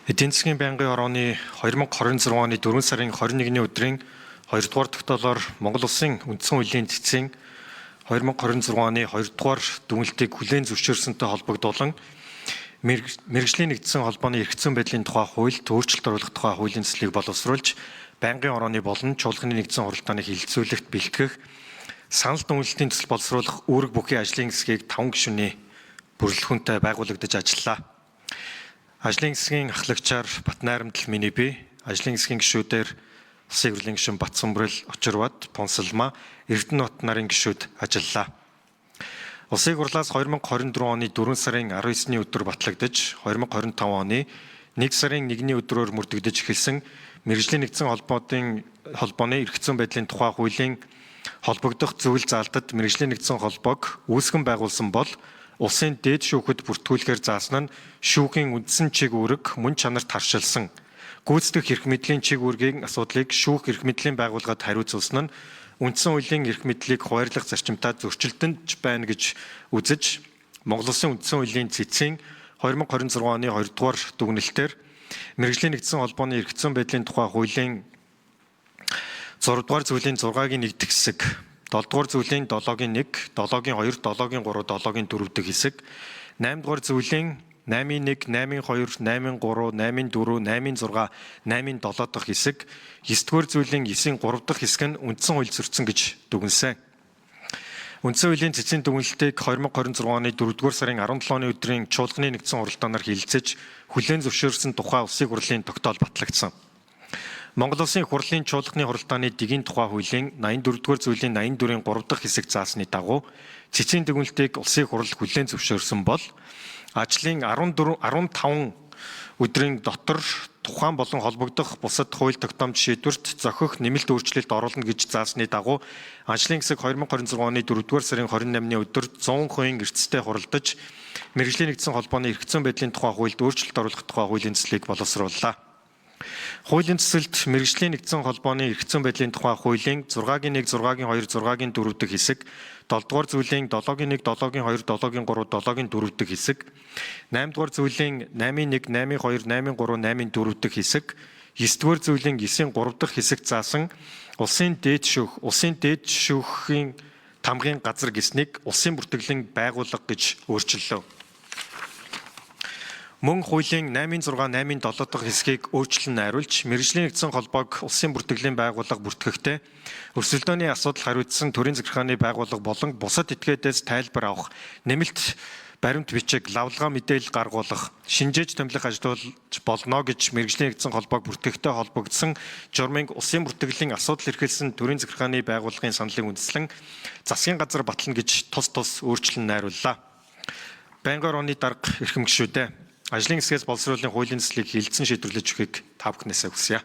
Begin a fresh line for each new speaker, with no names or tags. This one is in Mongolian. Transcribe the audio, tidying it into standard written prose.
Эдийн засгийн байнгын орооны 2026 оны 4 сарын 21-ний өдрийн 2 дугаар тогтоолоор Монгол Улсын үндсэн хуулийн цэцгийн 2026 оны 2 дугаар дүгнэлтийг хүлээн зөвшөөрсөнтэй холбогдуулан мэргэжлийн нэгдсэн холбооны эрх зүйн байдлын тухай хуульд өөрчлөлт оруулах тухай хуулийн цэслийг боловсруулж байнгын орооны болон чуулганы нэгдсэн хуралдааны хилцүүлэгт бэлтгэх санал дүгнэлтийн төсөл боловсруулах үүрэг бүхий ажлын хэсгийг 5 гишүүний бүрэлдэхүүнтэй байгуулагдаж ажиллаа. Ажлын хэсгийн ахлагчаар Батнайрамдал миний бие, ажлын хэсгийн гишүүдээр Улсын хурлын гишүүн Батсүмбэрэл, Очирбад, Понсолмаа, Эрдэнэбат нарын гишүүд ажиллалаа. Улсын хурлаас 2024 оны 4 сарын 19-ний өдөр батлагдаж, 2025 оны 1 сарын 1-ний өдрөөр мөрдөгдөж эхэлсэн мэргэжлийн нэгдсэн холбооны эрх зүйн байдлын тухай хуулийн холбогдох зөвлөл заалтад мэргэжлийн нэгдсэн холбоог үүсгэн байгуулсан бол улсын дээд шүүхэд бүртгүүлэхээр заасан нь шүүхийн үндсэн чиг үүрэг мөн чанарт харшилсан гүйцэтгэх эрх мэдлийн чиг үүргийн асуудлыг шүүх эрх мэдлийн байгууллагад хариуцуулсан нь үндсэн хуулийн эрх мэдлийг хуваарлах зарчимтай зөрчилдөж байна гэж үзэж Монгол Улсын үндсэн хуулийн цэцгийн 2026 оны 2 дугаар дүгнэлтээр мэргэжлийн нэгдсэн холбооны эрх зүйн байдлын тухай хуулийн 6 дугаар зүйлийн 6-гийн 1 дэх хэсэг 7 дугаар зүйлийн 7-гийн 1, 7-гийн 2, 7-гийн 3, 7-гийн 4 дэх хэсэг, 8 дугаар зүйлийн 8-ийн 1, 8-ийн 2, 8-ийн 3, 8-ийн 4, 8-ийн 6, 8-ийн 7 дахь хэсэг, 9 дугаар зүйлийн 9-ийн 3 дахь хэсэг нь үндсэн хууль зөрчсөн гэж дүгнсэн. Үндсэн хуулийн цэцгийн дүгнэлтийг 2026 оны 4 дугаар сарын 17-ны өдрийн чуулганы нэгдсэн хуралдаанаар хилцэж хүлээн зөвшөөрсөн тухай Улсын хурлын тогтоол батлагдсан. Монгол Улсын хурлын чуулганы хуралдааны дэгийн тухай хуулийн 84-р зүйлийн 84-ийн 3 дахь хэсэг заасны дагуу цэцгийн дүгнэлтийг Улсын хурал хүлээн зөвшөөрсөн бол ажлын 15 өдрийн дотор тухайн болон холбогдох бусад хууль тогтоомж шийдвэрт зохих нэмэлт өөрчлөлт оруулна гэж заасны дагуу ажлын хэсэг 2026 оны 4-р сарын 28-ны өдөр 100% эрсдэлтэй хуралдаж мэргэжлийн нэгдсэн холбооны эрх зүйн байдлын тухай хуульд өөрчлөлт оруулах тухай хуулийн цэслийг боловсрууллаа. Хуулийн цэцэлд мэргэжлийн нэгдсэн холбооны эрх зүйн байдлын тухай хуулийн 6-гийн 1, 6-гийн 2, 6-гийн 4 дэх хэсэг, 7 дугаар зүйлийн 7-гийн 1, 7-гийн 2, 7-гийн 3, 7-гийн 4 дэх хэсэг, 8 дугаар зүйлийн 8-ийн 1, 8-ийн 2, 8-ийн 3, 8-ийн 4 дэх хэсэг, 9 дугаар зүйлийн 9-ийн 3 дахь хэсэг заасан улсын дээд шүүхийн тамгын газар гэснийг улсын бүртгэлийн байгууллага гэж өөрчиллөө. Мөн хуулийн 8-ийн 6, 8-ийн 7 дахь хэсгийг өөрчлөн найруулж, мэргэжлийн нэгдсэн холбоог улсын бүртгэлийн байгууллага бүртгэхдээ өрсөлдөөний асуудал хариуцсан төрийн захиргааны байгууллага болон бусад этгээдээс тайлбар авах, нэмэлт баримт бичиг, лавлгаа мэдээлэл гаргуулах, шинжээж томилох ажиллаж болно гэж мэргэжлийн нэгдсэн холбоог бүртгэхдээ холбогдсон журмыг улсын бүртгэлийн асуудал эрхэлсэн төрийн захиргааны байгууллагын саналыг үндэслэн засгийн газар батлана гэж тус өөрчлөн найрууллаа. Байнгын орооны дарга эрхэм гишүүдээ ажлын хэсгээс боловсруулалтын хуулийн цэслийг хилцэн шийдвэрлэж өгөхийг та бүхнээсээ хүсье.